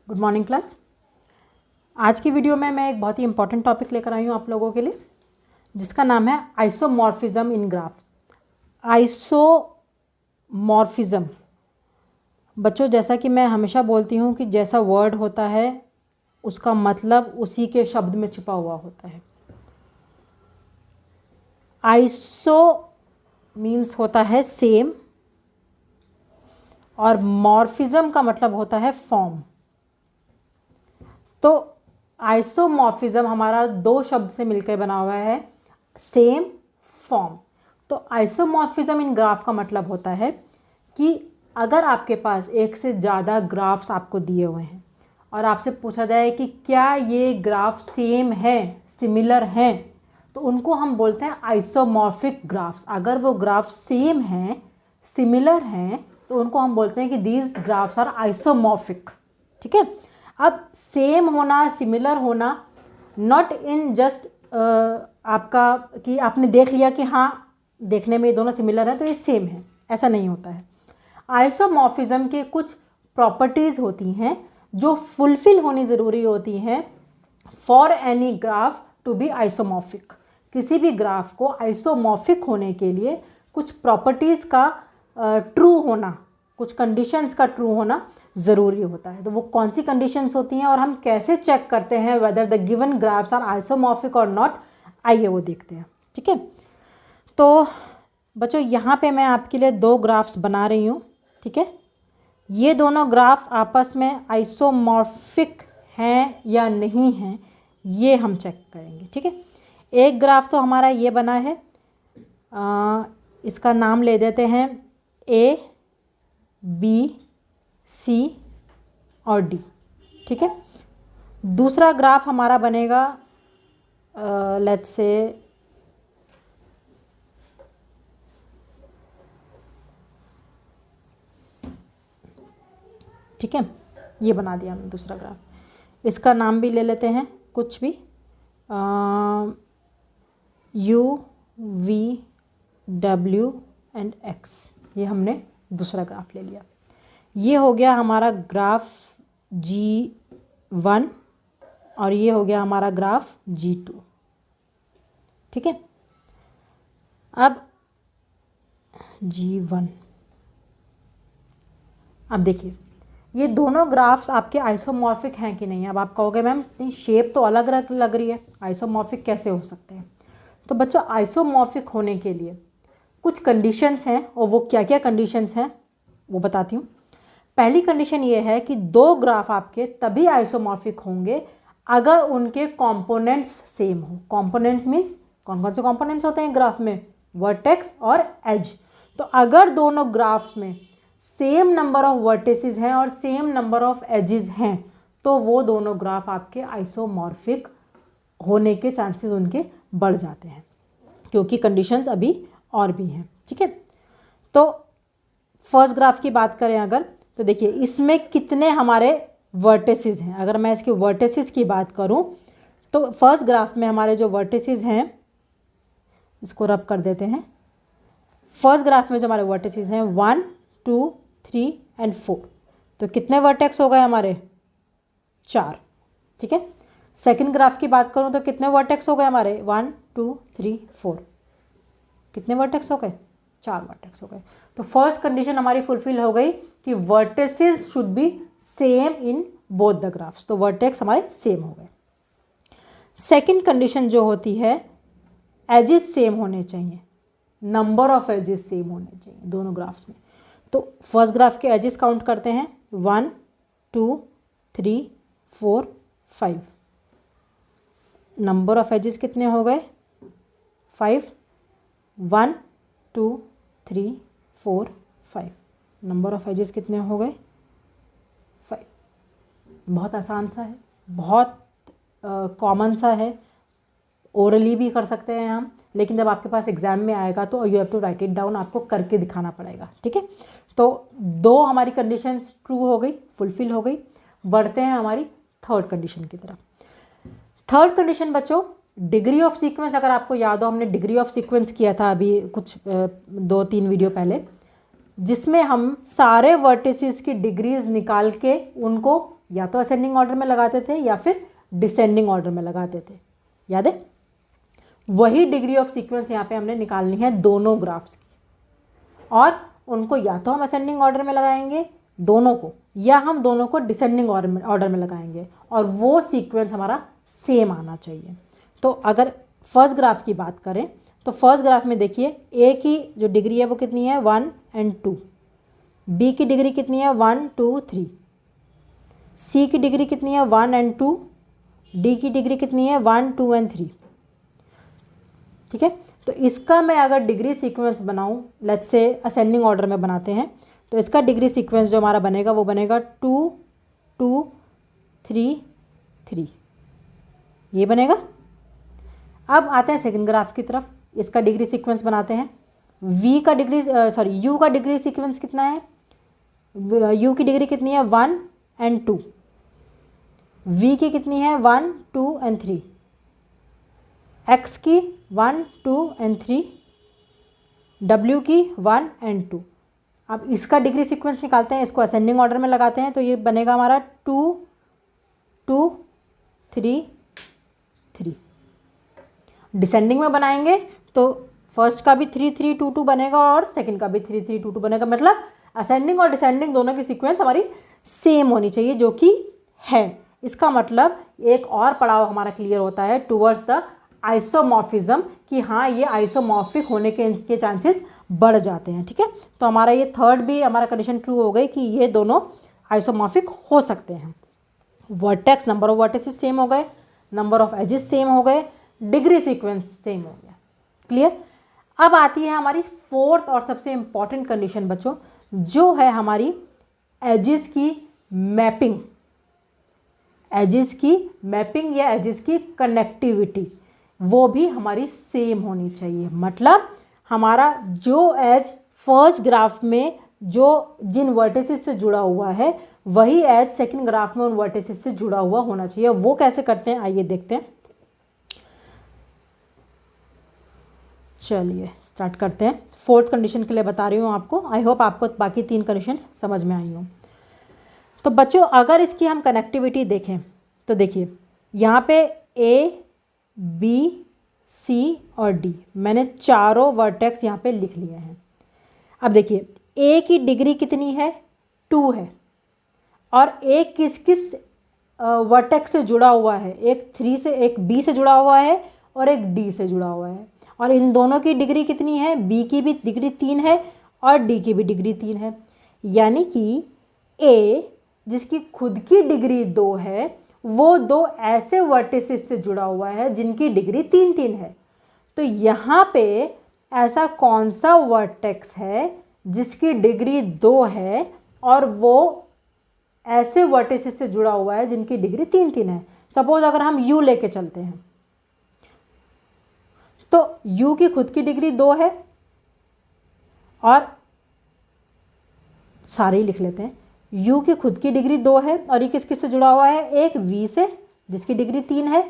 Good morning class. आज की video में मैं एक बहुत ही इंपॉर्टेंट टॉपिक लेकर आई हूँ आप लोगों के लिए, जिसका नाम है आइसोमॉर्फिज्म इन ग्राफ। आइसोमॉर्फिज्म बच्चों, जैसा कि मैं हमेशा बोलती हूँ कि जैसा वर्ड होता है उसका मतलब उसी के शब्द में छुपा हुआ होता है। आइसो मीन्स होता है सेम और मॉर्फिज्म का मतलब होता है फॉर्म। तो आइसोमॉर्फिज्म हमारा दो शब्द से मिलकर बना हुआ है, सेम, फॉर्म। तो आइसोमॉर्फिज्म इन ग्राफ का मतलब होता है कि अगर आपके पास एक से ज़्यादा ग्राफ्स आपको दिए हुए हैं और आपसे पूछा जाए कि क्या ये ग्राफ सेम है, सिमिलर हैं, तो उनको हम बोलते हैं आइसोमॉर्फिक ग्राफ्स। अगर वो ग्राफ सेम हैं, सिमिलर हैं, तो उनको हम बोलते हैं कि दीज ग्राफ्स आर आइसोमॉर्फिक। ठीक है। अब सेम होना, सिमिलर होना, नॉट इन जस्ट आपका कि आपने देख लिया कि हाँ देखने में ये दोनों सिमिलर हैं तो ये सेम है, ऐसा नहीं होता है। आइसोमॉर्फिज्म के कुछ प्रॉपर्टीज़ होती हैं जो फुलफिल होनी ज़रूरी होती हैं for any graph to be isomorphic. किसी भी ग्राफ को आइसोमॉर्फिक होने के लिए कुछ प्रॉपर्टीज़ का ट्रू होना, कुछ कंडीशंस का ट्रू होना ज़रूरी होता है। तो वो कौन सी कंडीशंस होती हैं और हम कैसे चेक करते हैं whether the given graphs are isomorphic और नॉट, आइए वो देखते हैं। ठीक है। तो बच्चों यहाँ पे मैं आपके लिए दो ग्राफ्स बना रही हूँ। ठीक है। ये दोनों ग्राफ आपस में आइसोमॉर्फिक हैं या नहीं हैं, ये हम चेक करेंगे। ठीक है। एक ग्राफ तो हमारा ये बना है, इसका नाम ले देते हैं ए, बी, सी और डी। ठीक है। दूसरा ग्राफ हमारा बनेगा लेट्स से ठीक है, ये बना दिया हमने दूसरा ग्राफ। इसका नाम भी ले लेते हैं कुछ भी, U, V, W and X. ये हमने दूसरा ग्राफ ले लिया। ये हो गया हमारा ग्राफ G1 और ये हो गया हमारा ग्राफ G2। ठीक है। अब G1, अब देखिए ये दोनों ग्राफ्स आपके आइसोमॉर्फिक हैं कि नहीं। अब आप कहोगे मैम इतनी शेप तो अलग अलग लग रही है, आइसोमॉर्फिक कैसे हो सकते हैं। तो बच्चों आइसोमॉर्फिक होने के लिए कुछ कंडीशंस हैं और वो क्या क्या कंडीशंस हैं वो बताती हूँ। पहली कंडीशन ये है कि दो ग्राफ आपके तभी आइसोमॉर्फिक होंगे अगर उनके कंपोनेंट्स सेम हो। कंपोनेंट्स मीन्स कौन कौन से कंपोनेंट्स होते हैं ग्राफ में, वर्टेक्स और एज। तो अगर दोनों ग्राफ्स में सेम नंबर ऑफ वर्टिसेस हैं और सेम नंबर ऑफ एजेस हैं तो वो दोनों ग्राफ आपके आइसोमॉर्फिक होने के चांसेस उनके बढ़ जाते हैं, क्योंकि कंडीशंस अभी और भी हैं। ठीक है। तो फर्स्ट ग्राफ की बात करें अगर, तो देखिए इसमें कितने हमारे वर्टिसेस हैं। अगर मैं इसके वर्टिसेस की बात करूं तो फर्स्ट ग्राफ में हमारे जो वर्टिसेस हैं, इसको रब कर देते हैं। फर्स्ट ग्राफ में जो हमारे वर्टिसेस हैं 1, 2, 3 एंड 4, तो कितने वर्टेक्स हो गए हमारे, 4। ठीक है। सेकंड ग्राफ की बात करूं तो कितने वर्टेक्स हो गए हमारे, 1, 2, 3, 4, कितने वर्टेक्स हो गए, 4 वर्टेक्स हो गए। तो फर्स्ट कंडीशन हमारी फुलफिल हो गई कि vertices should be same in both the graphs, तो वर्टेक्स हमारे सेम हो गए। सेकंड कंडीशन जो होती है, एजेस सेम होने चाहिए, नंबर ऑफ एजेस सेम होने चाहिए दोनों ग्राफ्स में। तो फर्स्ट ग्राफ के एजेस काउंट करते हैं, 1, 2, 3, 4, 5। नंबर ऑफ एजेस कितने हो गए, 5। 1, 2, 3, 4, 5। नंबर ऑफ एजेस कितने हो गए, 5। बहुत आसान सा है, बहुत कॉमन सा है, ओरली भी कर सकते हैं हम, लेकिन जब आपके पास एग्जाम में आएगा तो you have to write it down, आपको करके दिखाना पड़ेगा। ठीक है। तो दो हमारी कंडीशंस ट्रू हो गई, फुलफिल हो गई। बढ़ते हैं हमारी थर्ड कंडीशन की तरफ। थर्ड कंडीशन बच्चों, डिग्री ऑफ सीक्वेंस। अगर आपको याद हो हमने डिग्री ऑफ सीक्वेंस किया था अभी कुछ 2-3 वीडियो पहले, जिसमें हम सारे वर्टिसेस की डिग्रीज निकाल के उनको या तो असेंडिंग ऑर्डर में लगाते थे या फिर डिसेंडिंग ऑर्डर में लगाते थे, याद है। वही डिग्री ऑफ सीक्वेंस यहाँ पे हमने निकालनी है दोनों ग्राफ्स की, और उनको या तो हम असेंडिंग ऑर्डर में लगाएंगे दोनों को, या हम दोनों को डिसेंडिंग ऑर्डर में लगाएंगे, और वो सीक्वेंस हमारा सेम आना चाहिए। तो अगर फर्स्ट ग्राफ की बात करें तो फर्स्ट ग्राफ में देखिए ए की जो डिग्री है वो कितनी है 1 और 2, बी की डिग्री कितनी है 1 2 3, सी की डिग्री कितनी है 1 और 2, डी की डिग्री कितनी है 1 2 और 3। ठीक है, तो इसका मैं अगर डिग्री सीक्वेंस बनाऊं, लेट्स से असेंडिंग ऑर्डर में बनाते हैं, तो इसका डिग्री सीक्वेंस जो हमारा बनेगा वो बनेगा 2 2 3 3, ये बनेगा। अब आते हैं सेकंड ग्राफ की तरफ, इसका डिग्री सीक्वेंस बनाते हैं। यू का डिग्री सीक्वेंस कितना है, यू की डिग्री कितनी है 1 और 2, वी की कितनी है 1 2 और 3, एक्स की 1 2 और 3, डब्ल्यू की 1 और 2। अब इसका डिग्री सीक्वेंस निकालते हैं, इसको असेंडिंग ऑर्डर में लगाते हैं, तो ये बनेगा हमारा 2 2 3 3। डिसेंडिंग में बनाएंगे तो फर्स्ट का भी 3 3 2 2 बनेगा और सेकंड का भी 3 3 2 2 बनेगा। मतलब असेंडिंग और डिसेंडिंग दोनों की सीक्वेंस हमारी सेम होनी चाहिए, जो कि है। इसका मतलब एक और पड़ाव हमारा क्लियर होता है टूवर्ड्स द आइसोमॉर्फिज्म, कि हाँ ये आइसोमॉर्फिक होने के चांसेस बढ़ जाते हैं। ठीक है, तो हमारा ये थर्ड भी हमारा कंडीशन ट्रू हो गई कि ये दोनों आइसोमॉर्फिक हो सकते हैं। Vertex, number of vertexes same हो गए, नंबर ऑफ एजेस सेम हो गए, डिग्री सीक्वेंस सेम हो गया। क्लियर। अब आती है हमारी फोर्थ और सबसे इंपॉर्टेंट कंडीशन बच्चों, जो है हमारी एजेस की मैपिंग। एजेस की मैपिंग या एजेस की कनेक्टिविटी, वो भी हमारी सेम होनी चाहिए। मतलब हमारा जो एज फर्स्ट ग्राफ में जो जिन वर्टिसेस से जुड़ा हुआ है, वही एज सेकंड ग्राफ में उन वर्टिसेस से जुड़ा हुआ होना चाहिए। वो कैसे करते हैं आइए देखते हैं। चलिए स्टार्ट करते हैं। फोर्थ कंडीशन के लिए बता रही हूँ आपको, आई होप आपको बाकी 3 कंडीशंस समझ में आई हों। तो बच्चों अगर इसकी हम कनेक्टिविटी देखें तो देखिए यहाँ पे ए बी सी और डी, मैंने चारों वर्टेक्स यहाँ पे लिख लिए हैं। अब देखिए ए की डिग्री कितनी है 2 है, और एक किस किस वर्टेक्स से जुड़ा हुआ है, एक 3 से, एक बी से जुड़ा हुआ है और एक डी से जुड़ा हुआ है। और इन दोनों की डिग्री कितनी है, बी की भी डिग्री 3 है और डी की भी डिग्री 3 है। यानी कि ए जिसकी खुद की डिग्री 2 है, वो 2 ऐसे वर्टिसेस से जुड़ा हुआ है जिनकी डिग्री 3 3 है। तो यहाँ पे ऐसा कौन सा वर्टेक्स है जिसकी डिग्री 2 है और वो ऐसे वर्टिसेस से जुड़ा हुआ है जिनकी डिग्री 3 3 है। सपोज अगर हम यू लेके चलते हैं, तो u की खुद की डिग्री 2 है, और सारे ही लिख लेते हैं। u की खुद की डिग्री 2 है और ये किस किस से जुड़ा हुआ है, एक v से जिसकी डिग्री 3 है,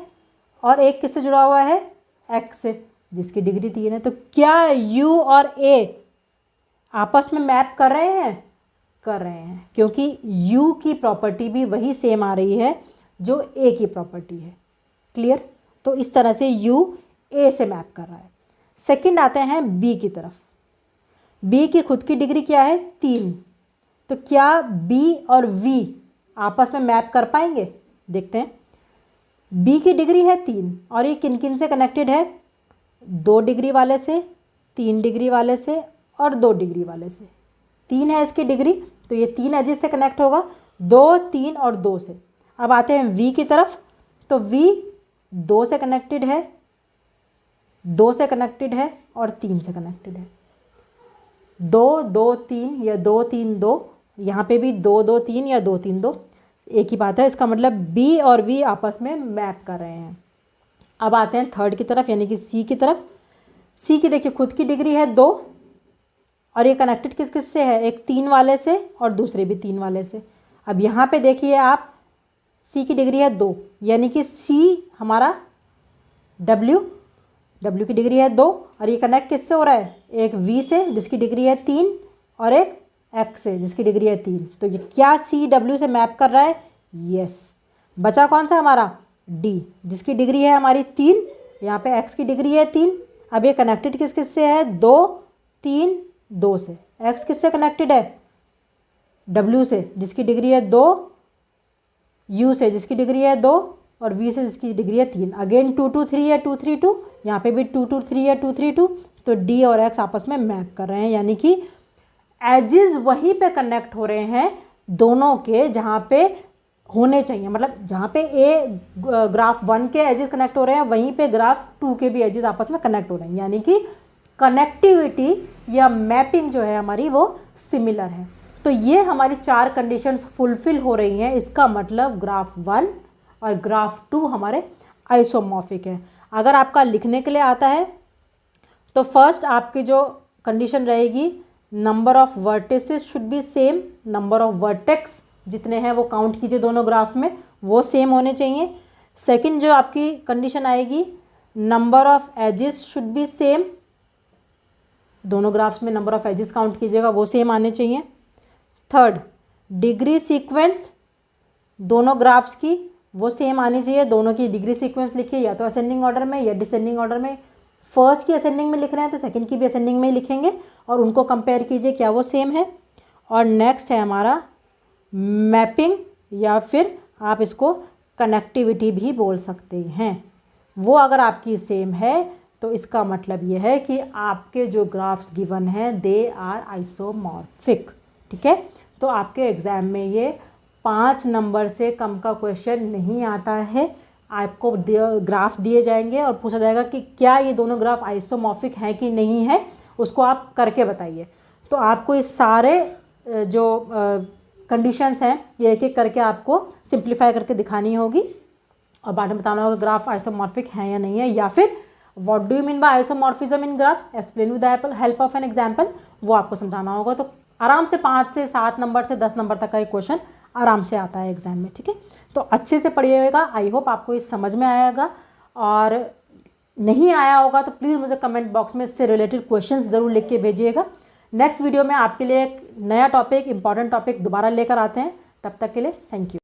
और एक किस से जुड़ा हुआ है, x से जिसकी डिग्री 3 है। तो क्या u और a आपस में मैप कर रहे हैं? कर रहे हैं, क्योंकि u की प्रॉपर्टी भी वही सेम आ रही है जो a की प्रॉपर्टी है। क्लियर। तो इस तरह से u ए से मैप कर रहा है। सेकंड आते हैं बी की तरफ। बी की खुद की डिग्री क्या है 3, तो क्या बी और वी आपस में मैप कर पाएंगे? देखते हैं। बी की डिग्री है 3 और ये किन किन से कनेक्टेड है, 2 डिग्री वाले से, 3 डिग्री वाले से और 2 डिग्री वाले से। 3 है इसकी डिग्री, तो ये 3 एजेस से कनेक्ट होगा, 2 3 और 2 से। अब आते हैं वी की तरफ, तो वी 2 से कनेक्टेड है, 2 से कनेक्टेड है और 3 से कनेक्टेड है। 2 2 3 या 2 3 2, यहाँ पे भी 2 2 3 या 2 3 2, एक ही बात है। इसका मतलब बी और वी आपस में मैप कर रहे हैं। अब आते हैं थर्ड की तरफ, यानी कि सी की तरफ। सी की देखिए खुद की डिग्री है 2 और ये कनेक्टेड किस किस से है, एक 3 वाले से और दूसरे भी 3 वाले से। अब यहाँ पे देखिए आप, सी की डिग्री है 2, यानी कि सी हमारा डब्ल्यू की डिग्री है 2 और ये कनेक्ट किससे हो रहा है, एक वी से जिसकी डिग्री है 3 और एक एक्स से जिसकी डिग्री है 3। तो ये क्या सी डब्ल्यू से मैप कर रहा है, यस, बचा कौन सा हमारा डी, जिसकी डिग्री है हमारी 3, यहाँ पे एक्स की डिग्री है 3। अब ये कनेक्टेड किस किस से है, 2 3 2 से। एक्स किससे कनेक्टेड है, डब्ल्यू से जिसकी डिग्री है 2, यू से जिसकी डिग्री है 2, और वी से जिसकी डिग्री है 3। अगेन 2 2 3 है, 2 3 2, यहाँ पे भी 2 2 3 है, 2 3 2। तो डी और एक्स आपस में मैप कर रहे हैं, यानी कि एजेस वहीं पे कनेक्ट हो रहे हैं दोनों के जहाँ पे होने चाहिए। मतलब जहाँ पे ए ग्राफ 1 के एजेस कनेक्ट हो रहे हैं वहीं पे ग्राफ 2 के भी एजेस आपस में कनेक्ट हो रहे हैं, यानी कि कनेक्टिविटी या मैपिंग जो है हमारी वो सिमिलर है। तो ये हमारी 4 कंडीशंस फुलफिल हो रही हैं, इसका मतलब ग्राफ 1 और ग्राफ 2 हमारे आइसोमॉर्फिक है। अगर आपका लिखने के लिए आता है तो फर्स्ट आपकी जो कंडीशन रहेगी, number of vertices should be same, number of vertex जितने हैं वो काउंट कीजिए दोनों ग्राफ में, वो सेम होने चाहिए। सेकंड जो आपकी कंडीशन आएगी, number of edges should be same, दोनों ग्राफ्स में नंबर ऑफ एजेस काउंट कीजिएगा वो सेम आने चाहिए। थर्ड, डिग्री सीक्वेंस दोनों ग्राफ्स की वो सेम आनी चाहिए, दोनों की डिग्री सीक्वेंस लिखिए या तो असेंडिंग ऑर्डर में या डिसेंडिंग ऑर्डर में। फर्स्ट की असेंडिंग में लिख रहे हैं तो सेकंड की भी असेंडिंग में ही लिखेंगे और उनको कंपेयर कीजिए क्या वो सेम है। और नेक्स्ट है हमारा मैपिंग, या फिर आप इसको कनेक्टिविटी भी बोल सकते हैं, वो अगर आपकी सेम है तो इसका मतलब ये है कि आपके जो ग्राफ्स गिवन हैं दे आर आइसोमॉर्फिक। ठीक है, तो आपके एग्ज़ाम में ये 5 नंबर से कम का क्वेश्चन नहीं आता है। आपको ग्राफ दिए जाएंगे और पूछा जाएगा कि क्या ये दोनों ग्राफ आइसोमॉर्फिक हैं कि नहीं है, उसको आप करके बताइए। तो आपको ये सारे जो कंडीशंस हैं ये एक एक करके आपको सिंप्लीफाई करके दिखानी होगी और बाद में बताना होगा ग्राफ आइसोमॉर्फिक है या नहीं है, या फिर what do you mean by isomorphism in graph, explain with the help of an example, वो आपको समझाना होगा। तो आराम से 5 से 7 नंबर से 10 नंबर तक का एक क्वेश्चन आराम से आता है एग्जाम में। ठीक है, तो अच्छे से पढ़िएगा, आई होप आपको ये समझ में आएगा, और नहीं आया होगा तो प्लीज़ मुझे कमेंट बॉक्स में इससे रिलेटेड क्वेश्चंस ज़रूर लिख के भेजिएगा। नेक्स्ट वीडियो में आपके लिए एक नया टॉपिक, इंपॉर्टेंट टॉपिक दोबारा लेकर आते हैं। तब तक के लिए थैंक यू।